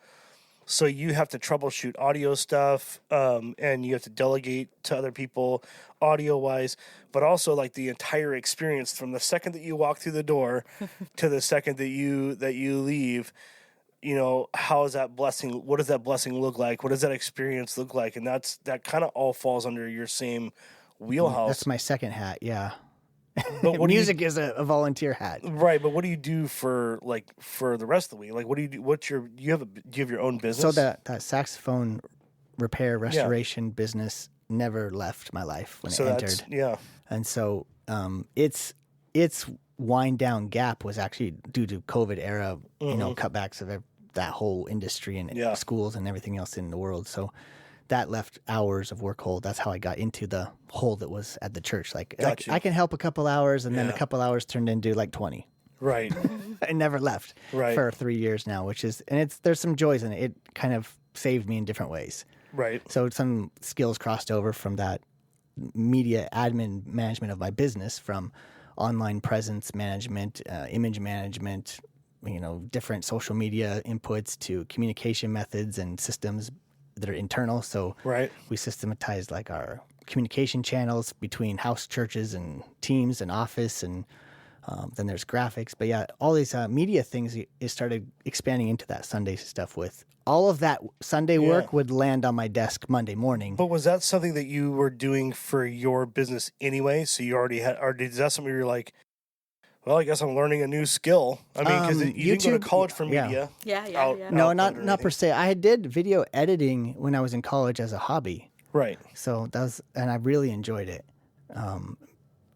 so you have to troubleshoot audio stuff, and you have to delegate to other people audio wise, but also like the entire experience from the second that you walk through the door to the second that you leave. You know, how is that blessing? What does that blessing look like? What does that experience look like? And that kind of all falls under your same wheelhouse. That's my second hat. Yeah. But what do you- Music is a volunteer hat. Right, but what do you do for the rest of the week? Like, what do you do? Do you have your own business? So that saxophone repair restoration business never left my life when it entered. Yeah, And so its wind down gap was actually due to COVID era, cutbacks of that whole industry and Yeah. schools and everything else in the world. So that left hours of work hole. That's how I got into the hole that was at the church. Like Gotcha. I can help a couple hours, and then a Yeah. couple hours turned into like 20. right. I never left Right. for 3 years now, there's some joys in it. It kind of saved me in different ways. Right. So some skills crossed over from that media admin management of my business, from online presence management, image management, different social media inputs, to communication methods and systems that are internal. So Right. we systematized like our communication channels between house churches and teams and office, and then there's graphics. But yeah, all these media things, it started expanding into that Sunday stuff. With all of that Sunday work would land on my desk Monday morning. But was that something that you were doing for your business anyway? So you already had, or is that something you're like, well, I guess I'm learning a new skill? I mean, because you didn't go to YouTube- college for yeah. media. Yeah. No, not output or per anything. se. I did video editing when I was in college as a hobby. Right. So and I really enjoyed it.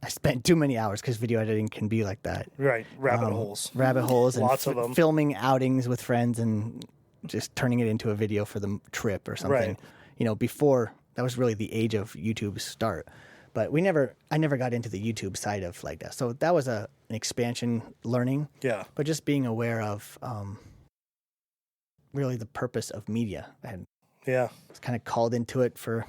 I spent too many hours because video editing can be like that. Right. Rabbit holes. Rabbit holes and Lots of 'em. filming outings with friends and just turning it into a video for the trip or something. Right. Before that was really the age of YouTube's start. But I never got into the YouTube side of like that. So that was an expansion learning. Yeah. But just being aware of really the purpose of media. I Yeah. was kind of called into it for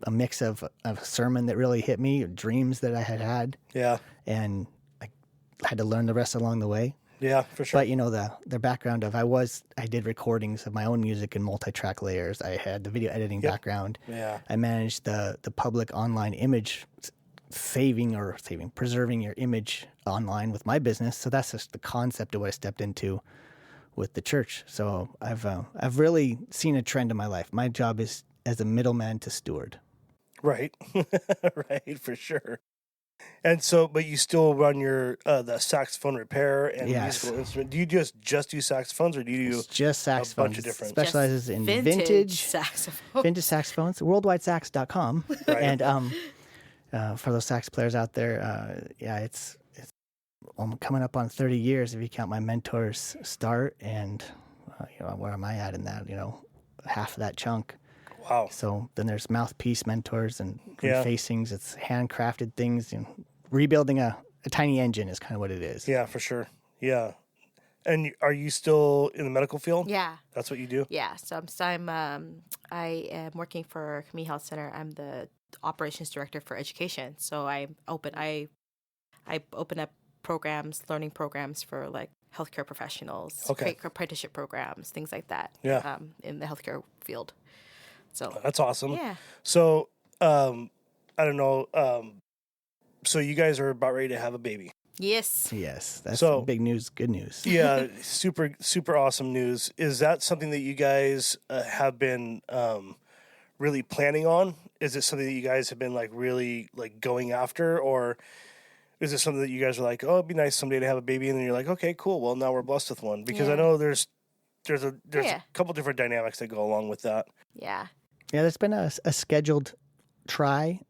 a mix of a sermon that really hit me, dreams that I had, Yeah. and I had to learn the rest along the way. Yeah. For sure. But the background of I did recordings of my own music in multi-track layers. I had the video editing background. Yeah. I managed the public online image preserving your image online with my business. So that's just the concept of what I stepped into with the church. So I've really seen a trend in my life. My job is as a middleman to steward. Right. Right. For sure. And so, but you still run your the saxophone repair and Yes. musical instrument. Do you just do saxophones, or do you do? It's just saxophones. bunch of different- Specializes in vintage saxophone. vintage saxophones. Worldwidesax.com. Right. And for those sax players out there, it's I'm coming up on 30 years if you count my mentor's start, and where am I at in that? Half of that chunk. Wow. So then there's mouthpiece mentors and Yeah. refacings. It's handcrafted things. Rebuilding a tiny engine is kind of what it is. Yeah, for sure. Yeah. And are you still in the medical field? Yeah. That's what you do? Yeah, so I am working for Community Health Center. I'm the operations director for education. So I open up programs, learning programs for like healthcare professionals, Okay. create apprenticeship programs, things like that. Yeah. In the healthcare field. So That's awesome. yeah, So, I don't know. So you guys are about ready to have a baby. yes, Yes, that's So- big news, good news. Yeah, super, super awesome news. Is that something that you guys have been really planning on? Is it something that you guys have been like really like going after, or is it something that you guys are like, oh, it'd be nice someday to have a baby, and then you're like, okay, cool. Well, now we're blessed with one, because I Yeah. know there's a Yeah. couple different dynamics that go along with that. yeah, Yeah, there's been a scheduled try,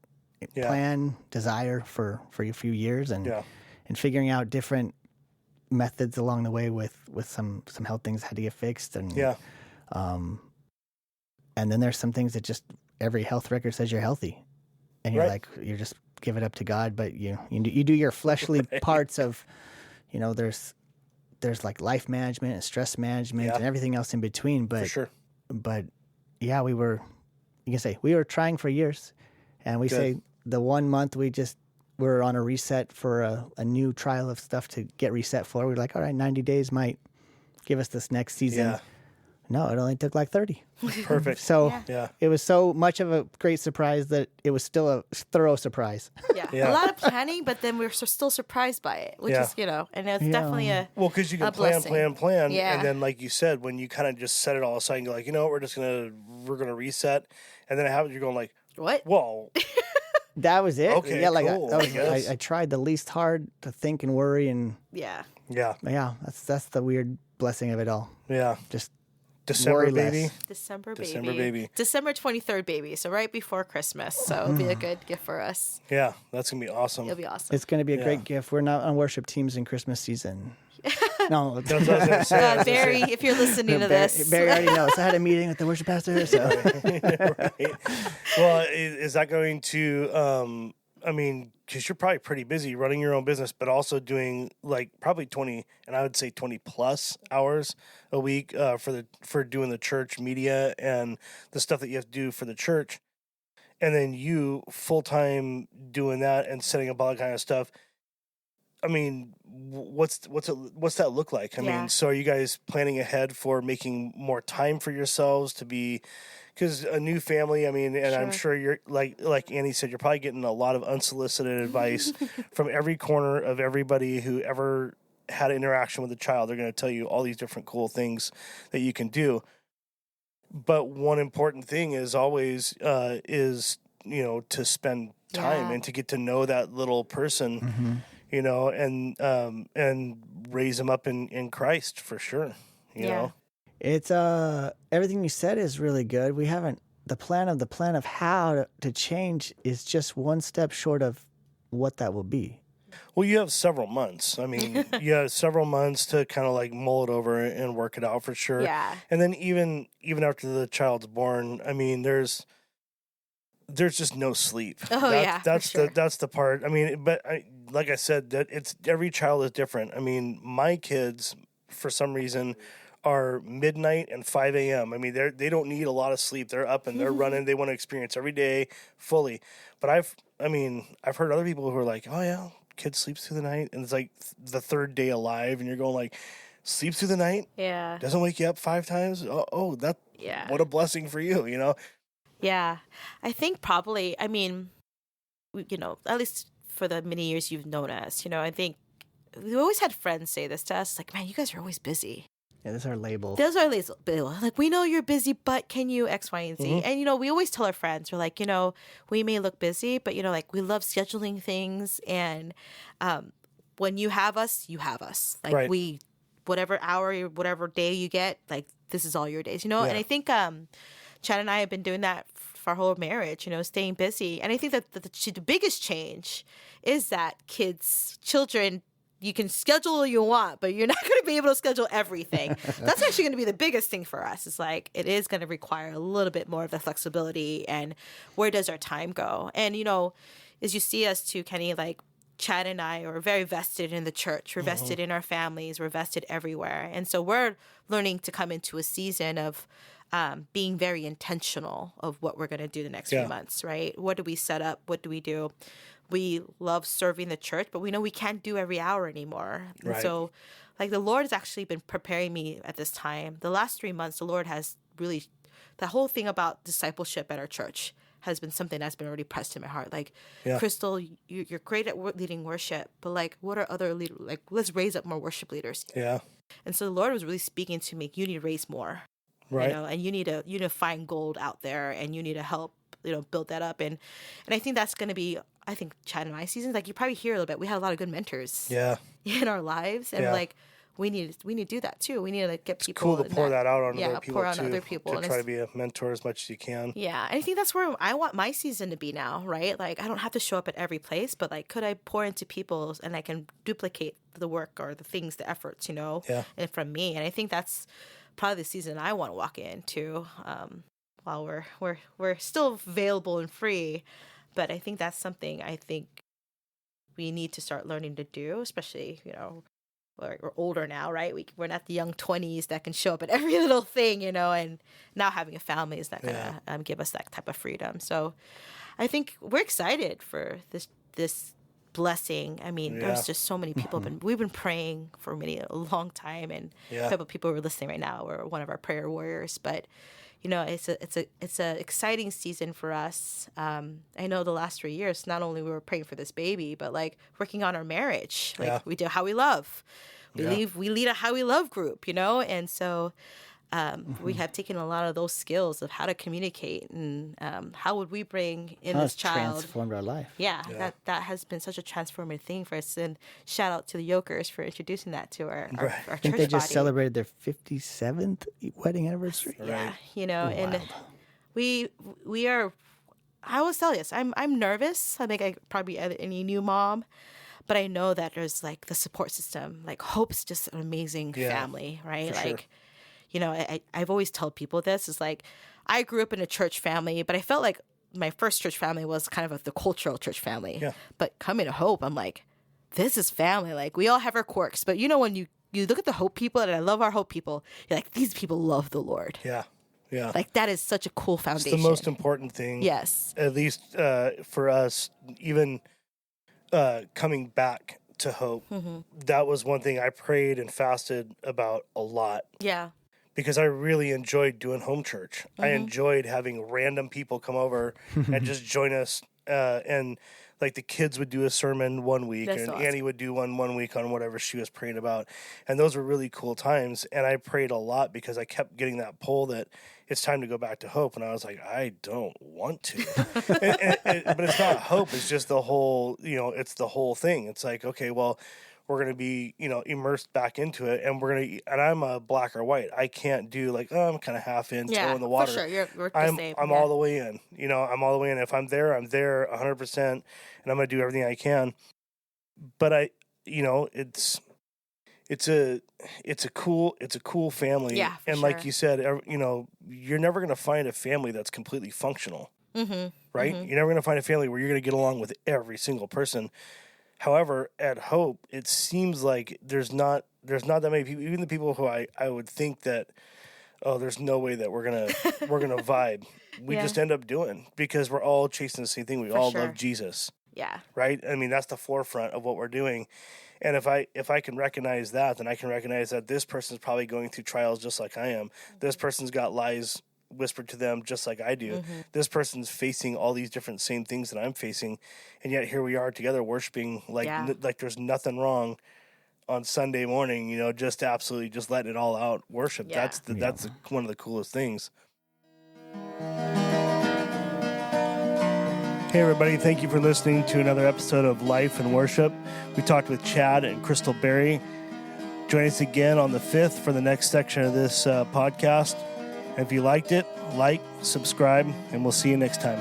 Yeah. plan, desire for a few years, and Yeah. figuring out different methods along the way with some health things had to get fixed, and Yeah. and then there's some things that just every health record says you're healthy, and you're Right. like you just give it up to God, but you do your fleshly parts of, there's like life management and stress management Yeah. and everything else in between, For but sure. but yeah, we were trying for years, and we Good. say the 1 month we're on a reset for a new trial of stuff to get reset for. We're like, all right, 90 days might give us this next season. Yeah. No, it only took like 30. Perfect. So Yeah. it was so much of a great surprise that it was still a thorough surprise. Yeah. Yeah. A lot of planning, but then we're still surprised by it, which Yeah. is, and it's definitely a Well, because you can a plan, blessing. Yeah. and then like you said, when you kind of just set it all aside, and you're like, you know what, we're gonna reset, and then it happens. You're going like, what? whoa, That was it. Okay, yeah, like cool, I guess. I tried the least hard to think and worry, and Yeah. yeah, that's the weird blessing of it all. yeah, Just December worry baby, less. December December baby. December 23rd baby. So right before Christmas. So it'll be a good gift for us. yeah, that's gonna be awesome. It'll be awesome. it's going to be a Yeah. great gift. We're not on worship teams in Christmas season. No, That's what I was gonna say. I was gonna Barry, if you're listening to this. Barry already knows. I had a meeting with the worship pastor, so Right. Well, is that going to? I mean, because you're probably pretty busy running your own business, but also doing like probably 20, and I would say 20 plus hours a week for doing the church media and the stuff that you have to do for the church, and then you full time doing that and setting up all that kind of stuff. I mean, what's that look like? I Yeah. mean, so are you guys planning ahead for making more time for yourselves to be? Because a new family, I mean, and I'm sure you're like Annie said, you're probably getting a lot of unsolicited advice from every corner of everybody who ever had an interaction with a child. They're going to tell you all these different cool things that you can do. But one important thing is always to spend time Yeah. and to get to know that little person, and raise them up in Christ for sure. You know. it's everything you said is really good. We haven't the plan of how to change is just one step short of what that will be. Well, you have several months. I mean, you have several months to kind of like mull it over and work it out for sure. Yeah. And then even after the child's born, I mean, there's just no sleep. Oh, yeah, for that's sure. that's the part. I mean, but like I said, that it's every child is different. I mean, my kids for some reason are midnight and 5 a.m. I mean, they don't need a lot of sleep. They're up and they're running. They want to experience every day fully. But I've heard other people who are like, oh yeah, kid sleeps through the night, and it's like the third day alive, and you're going like, sleeps through the night, Yeah. doesn't wake you up 5 times. Oh, that Yeah. what a blessing for you, you know. Yeah. I think probably, I mean, at least for the many years you've known us, I think we always had friends say this to us, like, man, you guys are always busy. Yeah, those are labels. Those are like, we know you're busy, but can you X, Y, and Z? Mhm. And, we always tell our friends, we're like, we may look busy, but, like, we love scheduling things. And when you have us, you have us. Like, Right. whatever hour, whatever day you get, like, this is all your days, Yeah. And I think Chad and I have been doing that for our whole marriage, staying busy. And I think that the biggest change is that children, you can schedule all you want, but you're not going to be able to schedule everything. That's actually going to be the biggest thing for us. It's like, it is going to require a little bit more of the flexibility and where does our time go? And, as you see us too, Kenny, like Chad and I are very vested in the church. We're vested in our families. We're vested everywhere. And so we're learning to come into a season of being very intentional of what we're going to do the next few months, right? What do we set up? What do we do? We love serving the church, but we know we can't do every hour anymore. And Right. so, like, the Lord has actually been preparing me at this time. The last 3 months, the Lord has really, the whole thing about discipleship at our church has been something that's been already pressed in my heart. Like, Yeah. Crystal, you're great at leading worship, but like, what are other leaders? Like, let's raise up more worship leaders. Yeah. And so the Lord was really speaking to me. You need to raise more. Right. And you need to find gold out there, and you need to help build that up. And I think that's going to be, I think, Chad and I seasons. Like, you probably hear a little bit. We had a lot of good mentors Yeah. in our lives, and Yeah. like we need to do that too. We need to get people. Cool to in pour that out on other people pour on too. other people, To and try it's- to be a mentor as much as you can. yeah, and I think that's where I want my season to be now, right? Like, I don't have to show up at every place, but like, could I pour into people and I can duplicate the work or the things, the efforts, Yeah. and from me. And I think that's probably the season I want to walk into while we're still available and free. But I think that's something I think we need to start learning to do, especially, we're older now, right? We're not the young 20s that can show up at every little thing, and now having a family is not going to give us that type of freedom. So I think we're excited for this blessing. I mean, there's just so many people. We've been praying for a long time, and a couple of people who are listening right now are one of our prayer warriors. But it's a exciting season for us. I know the last 3 years, not only we were praying for this baby, but like working on our marriage. Like we do How We Love. We lead a How We Love group, and so we have taken a lot of those skills of how to communicate and how would we bring in this child. Transformed our life. Yeah. That has been such a transformative thing for us. And shout out to the Yokers for introducing that to our church I think they just body. celebrated their 57th wedding anniversary. Yeah, and we are. I will tell you this. I'm nervous. I think I probably any new mom, but I know that there's like the support system. Like Hope's just an amazing family, right? Like. Sure. I've always told people this is like, I grew up in a church family, but I felt like my first church family was kind of the cultural church family. Yeah. But coming to Hope, I'm like, this is family. Like we all have our quirks, but when you look at the Hope people, and I love our Hope people, you're like, these people love the Lord. Yeah. Yeah. Like that is such a cool foundation. It's the most important thing. Yes. At least for us, even coming back to Hope, that was one thing I prayed and fasted about a lot. Yeah. Because I really enjoyed doing home church. I enjoyed having random people come over and just join us. And like the kids would do a sermon one week, and awesome. Annie would do one week on whatever she was praying about. And those were really cool times. And I prayed a lot because I kept getting that pull that it's time to go back to Hope. And I was like, I don't want to. But it's not Hope. It's just the whole, it's the whole thing. It's like, okay, well, we're going to be, immersed back into it, and and I'm a black or white. I can't do like, I'm kind of half in, toe in the water. For sure. We're the same. I'm all the way in, I'm all the way in. If I'm there 100%, and I'm going to do everything I can. But it's a cool family. Yeah, and like you said, you're never going to find a family that's completely functional, right? You're never going to find a family where you're going to get along with every single person. However, at Hope, it seems like there's not that many people. Even the people who I would think that, there's no way that we're gonna vibe. We just end up doing because we're all chasing the same thing. We all love Jesus. Yeah. Right. I mean, that's the forefront of what we're doing. And if I can recognize that, then I can recognize that this person's probably going through trials just like I am. This person's got lies whispered to them just like I do. This person's facing all these different same things that I'm facing, and yet here we are together worshiping like there's nothing wrong on Sunday morning, just absolutely just letting it all out worship. Yeah. That's one of the coolest things. Hey everybody, thank you for listening to another episode of Life and Worship. We talked with Chad and Crystal Berry. Join us again on the 5th for the next section of this podcast. If you liked it, like, subscribe, and we'll see you next time.